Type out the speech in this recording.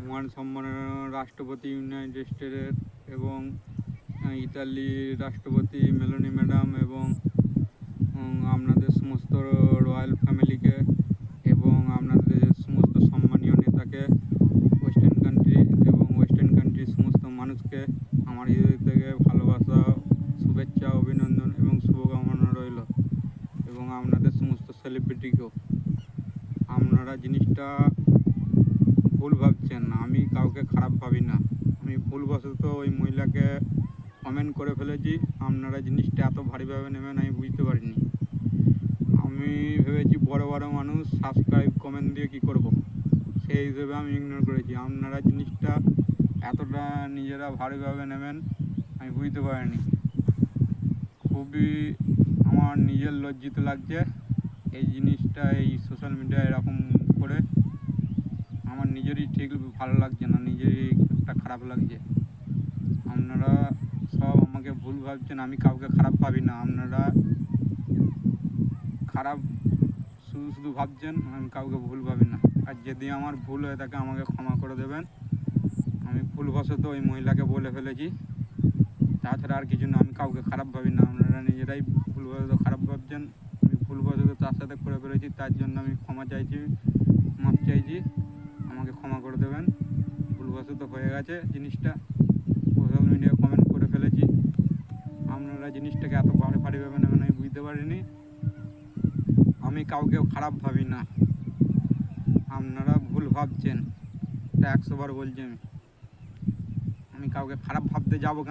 মহান সম্মানীয় রাষ্ট্রপতি ইউনাইটেড স্টেটের এবং ইতালির রাষ্ট্রপতি মেলোনি ম্যাডাম এবং আপনাদের সমস্ত রয়্যাল ফ্যামিলিকে এবং আপনাদের সমস্ত সম্মানীয় নেতাকে ওয়েস্টার্ন কান্ট্রির সমস্ত মানুষকে আমার হৃদয় থেকে ভালোবাসা, শুভেচ্ছা, অভিনন্দন এবং শুভকামনা রইল। এবং আপনাদের সমস্ত সেলিব্রিটিকেও। আপনারা জিনিসটা ভুল ভাবছেন, আমি কাউকে খারাপ ভাবি না। আমি ভুলবশত ওই মহিলাকে কমেন্ট করে ফেলেছি। আপনারা জিনিসটা এত ভারীভাবে নেবেন আমি বুঝতে পারিনি। আমি ভেবেছি বড় বড় মানুষ সাবস্ক্রাইব কমেন্ট দিয়ে কী করব, সেই হিসেবে আমি ইগনোর করেছি। আপনারা জিনিসটা এতটা নিজেরা ভারীভাবে নেবেন আমি বুঝতে পারিনি। খুবই আমার নিজের লজ্জিত লাগছে এই জিনিসটা, এই সোশ্যাল মিডিয়ায় এরকম করে আমার নিজেরই ঠিক ভালো লাগছে না, নিজেরই একটা খারাপ লাগছে। আপনারা সব আমাকে ভুল ভাবছেন, আমি কাউকে খারাপ ভাবি না। আপনারা খারাপ শুধু ভাবছেন, আমি কাউকে ভুল ভাবি না। আর যদি আমার ভুল হয়ে থাকে আমাকে ক্ষমা করে দেবেন। আমি ভুলবশত ওই মহিলাকে বলে ফেলেছি, তাছাড়া আর কিছু না। আমি কাউকে খারাপ ভাবি না, আপনারা নিজেরাই ভুলবশত খারাপ ভাবছেন। আমি ভুলবশত তার সাথে করে ফেলেছি, তার জন্য আমি ক্ষমা চাইছি, মাপ চাইছি। আমাকে ক্ষমা করে দেবেন, ভুলবশত হয়ে গেছে জিনিসটা। সোশ্যাল মিডিয়ায় কমেন্ট করে ফেলেছি। আপনারা জিনিসটাকে এত ভারীভাবে নেবেন আমি বুঝতে পারিনি। আমি কাউকে খারাপ ভাবি না, আপনারা ভুল ভাবছেন, এটা 100 বার বলছি। আমি কাউকে খারাপ ভাবতে যাবো কেন?